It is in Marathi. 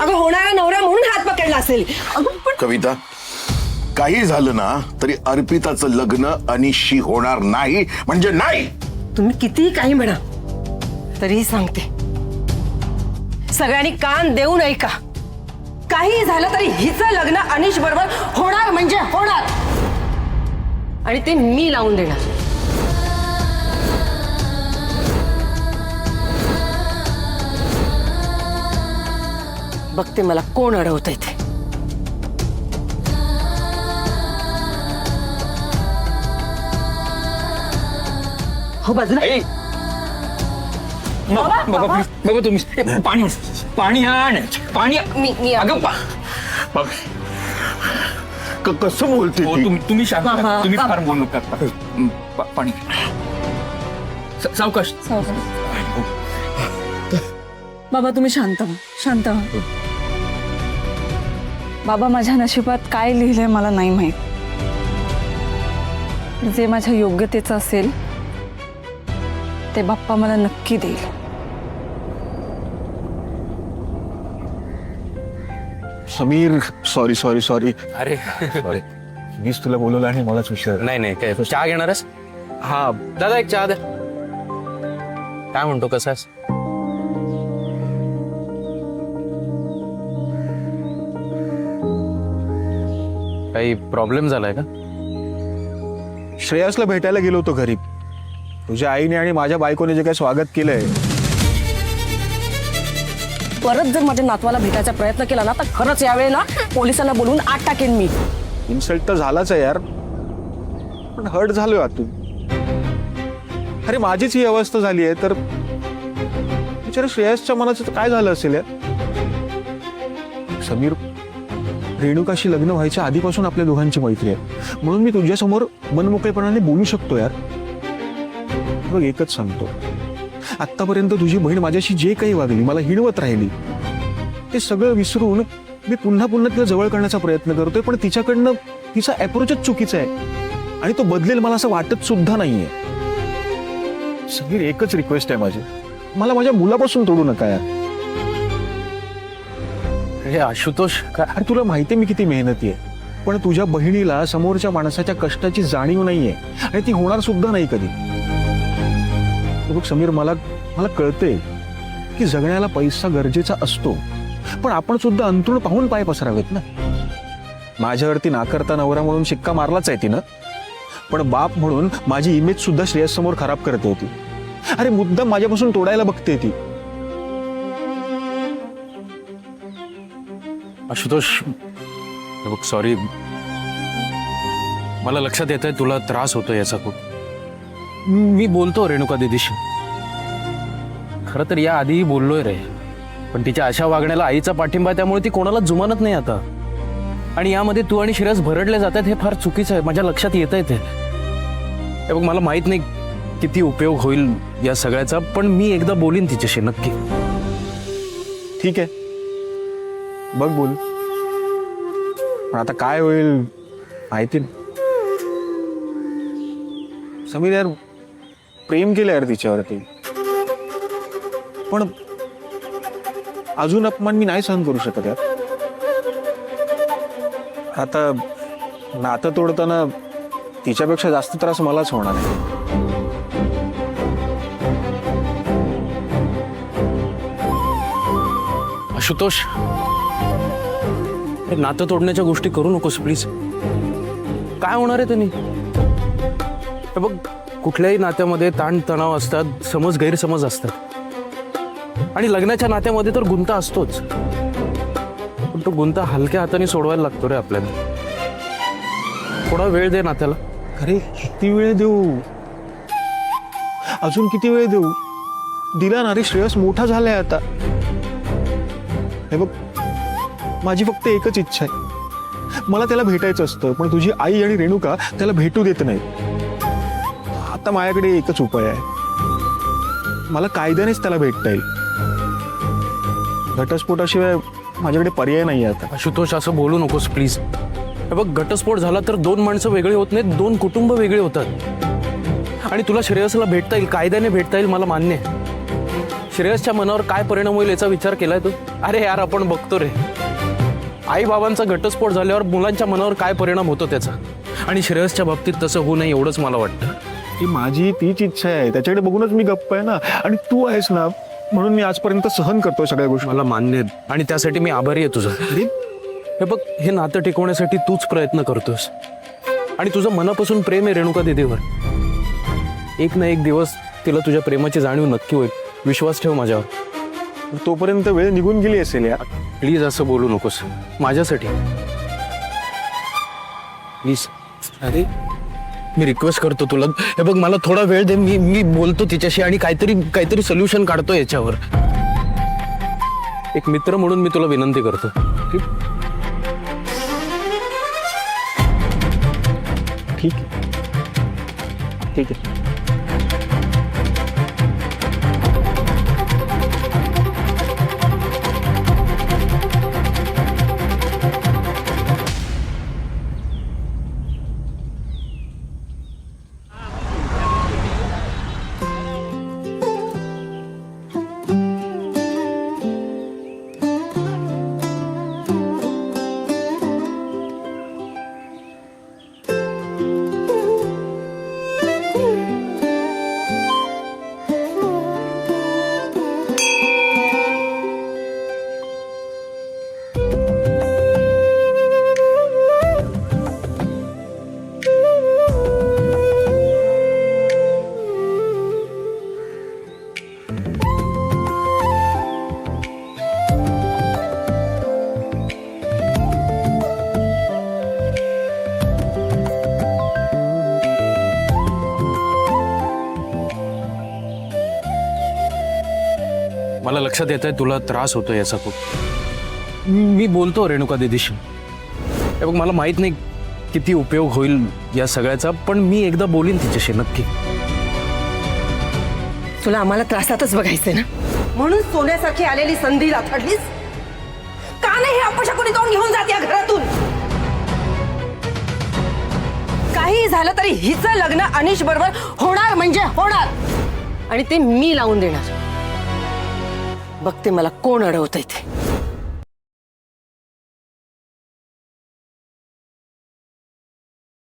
अगं होणारा नवरा म्हणून हात पकडला असेल. अगं पण कविता, काही झालं ना तरी अर्पिताचं लग्न अनिशशी होणार नाही म्हणजे नाही. तुम्ही कितीही काही म्हणा तरीही सांगते, सगळ्यांनी कान देऊन ऐका. काही झालं तरी हिचं लग्न अनिश बरोबर होणार म्हणजे होणार, आणि ते मी लावून देणार. बघते मला कोण अडवतंय ते. हो बाजूला. बाबा तुम्ही पाणी पाणी आण पाणी. मी अगं कसं बोलते ती? तुम्ही शांत राहा. तुम्ही फार बोलू नका. पाणी सावकाश. बाबा तुम्ही शांत व्हा, शांत व्हा. बाबा माझ्या नशिबात काय लिहिलंय मला नाही माहित. जे माझ्या योग्यतेचं असेल ते बाप्पा मला नक्की देईल. Sameer, sorry sorry sorry. अरे सॉरी, मीच तुला बोलवलं आणि मलाच विचार. नाही काय चहा घेणारच. हा दादा एक चहा द्या. काय म्हणतो, कसा आहेस? काही प्रॉब्लेम झालाय का? श्रेयसला भेटायला गेलो होतो घरी. तुझ्या आईने आणि माझ्या बायकोने जे काही स्वागत केलंय, परत जर माझ्या नातवाला भेटायचा प्रयत्न केला ना तर खरंच यावेळेला पोलिसांना बोलवून आत टाकेन मी. इन्सल्ट तर झालाच आहे यार, पण हर्ट झालोय आतून. अरे माझीच ही अवस्था झाली आहे तर विचार श्रेयसच्या मनाचं काय झालं असेल यार. समीर, रेणुकाशी लग्न व्हायच्या आधीपासून आपल्या दोघांची मैत्री आहे, म्हणून मी तुझ्यासमोर मनमोकळेपणाने बोलू शकतो यार. बघ एकच सांगतो, आत्तापर्यंत तुझी बहीण माझ्याशी जे काही वागली, मला हिणवत राहिली, ते सगळं विसरून मी पुन्हा पुन्हा तिला जवळ करण्याचा प्रयत्न करतोय. पण तिच्याकडनं तिचा अप्रोचच चुकीचा आहे आणि तो बदलेल मला असं वाटत सुद्धा नाहीये. सगळी एकच रिक्वेस्ट आहे माझी, मला माझ्या मुलापासून तोडू नका यार. हे आशुतोष अरे तुला माहितीये मी किती मेहनती आहे, पण तुझ्या बहिणीला समोरच्या माणसाच्या कष्टाची जाणीव नाहीये आणि ती होणार सुद्धा नाही कधी. बघ समीर, मला कळतंय की जगण्याला पैसा गरजेचा असतो, पण आपण सुद्धा अंतरुण पाहून पाय पसरावेत ना. माझ्यावरती नाकारता नवरा म्हणून शिक्का मारलाच आहे तिनं, पण बाप म्हणून माझी इमेज सुद्धा श्रेयस समोर खराब करते होती. अरे मुद्दाम माझ्यापासून तोडायला बघते ती. आशुतोष बघ, सॉरी. मला लक्षात येतंय तुला त्रास होतोय याचा खूप. मी बोलतो रेणुका दीदीशी. खरं तर या आधीही बोललोय रे, पण तिच्या अशा वागण्याला आईचा पाठिंबा आहे, त्यामुळे ती कोणाला जुमानत नाही आता. आणि यामध्ये तू आणि श्रेयस भरडले जातात हे फार चुकीचं आहे. माझ्या लक्षात येतंय ते. हे बघ, मला माहित नाही किती उपयोग होईल या सगळ्याचा, पण मी एकदा बोलीन तिच्याशी नक्की. ठीक आहे, बघ बोल. पण आता काय होईल माहिती नाही. समीर यार, प्रेम केलं यार तिच्यावरती, पण अजून अपमान मी नाही सहन करू शकत यार. आता नातं तोडताना तिच्यापेक्षा जास्त त्रास मलाच होणार आहे. आशुतोष, हे नातं तोडण्याच्या गोष्टी करू नकोस प्लीज. काय होणार आहे त्यांनी? हे बघ, कुठल्याही नात्यामध्ये ताण तणाव असतात, समज गैरसमज असतात, आणि लग्नाच्या नात्यामध्ये तर गुंता असतोच. पण तो गुंता हलक्या हाताने सोडवायला लागतो रे आपल्याला. थोडा वेळ दे नात्याला. अरे किती वेळ देऊ, अजून किती वेळ देऊ? दिला ना रे, श्रेयस मोठा झालाय आता. हे बघ, माझी फक्त एकच इच्छा आहे, मला त्याला भेटायचं असतं, पण तुझी आई आणि रेणुका त्याला भेटू देत नाहीत. आता माझ्याकडे एकच उपाय आहे, मला कायद्यानेच त्याला भेटता येईल. घटस्फोटाशिवाय माझ्याकडे पर्याय नाही आता. आशुतोष, असं बोलू नकोस प्लीज. हे बघ, घटस्फोट झाला तर दोन माणसं वेगळी होत नाहीत, दोन कुटुंब वेगळी होतात. आणि तुला श्रेयसला भेटता येईल, कायद्याने भेटता येईल, मला मान्य आहे. श्रेयसच्या मनावर काय परिणाम होईल याचा विचार केलाय तू? अरे यार, आपण बघतो रे, आई बाबांचा घटस्फोट झाल्यावर मुलांच्या मनावर काय परिणाम होतो त्याचा. आणि श्रेयसच्या बाबतीत तसं होऊ नये एवढंच मला वाटतं. ती माझी तीच इच्छा आहे, त्याच्याकडे बघूनच मी गप्प आहे ना. आणि तू आहेस ना, म्हणून मी आजपर्यंत सहन करतोय सगळ्या गोष्टी. मला मान्य आहे आणि त्यासाठी मी आभारी आहे तुझा. हे बघ, हे नातं टिकवण्यासाठी तूच प्रयत्न करतोस आणि तुझं मनापासून प्रेम आहे रेणुका दीदीवर. एक ना एक दिवस तिला तुझ्या प्रेमाची जाणीव नक्की होईल, विश्वास ठेव माझ्यावर. तोपर्यंत वेळ निघून गेली असेल यार. प्लीज असं बोलू नकोस माझ्यासाठी, प्लीज. अरे मी रिक्वेस्ट करतो तुला, हे बघ मला थोडा वेळ दे, मी बोलतो तिच्याशी आणि काहीतरी सोल्युशन काढतो याच्यावर. एक मित्र म्हणून मी तुला विनंती करतो. ठीक ठीक आहे, ठीक आहे. मला लक्षात येत आहे तुला त्रास होतो याचा खूप. मी बोलतो रेणुका दीदीशी. हे बघ, मला माहित नाही किती उपयोग होईल या सगळ्याचा, पण मी एकदा बोलीन तिच्याशी नक्की. तुला आम्हाला त्रासातच बघायचंय ना, म्हणून सोन्यासारखी आलेली संधी लाथडलीस. का नाही हे अपशकुनी तोंड घेऊन जात या घरातून? काही झालं तरी हिचं लग्न अनिश बरोबर होणार म्हणजे होणार, आणि ते मी लावून देणार. बघते मला कोण अडवतंय ते.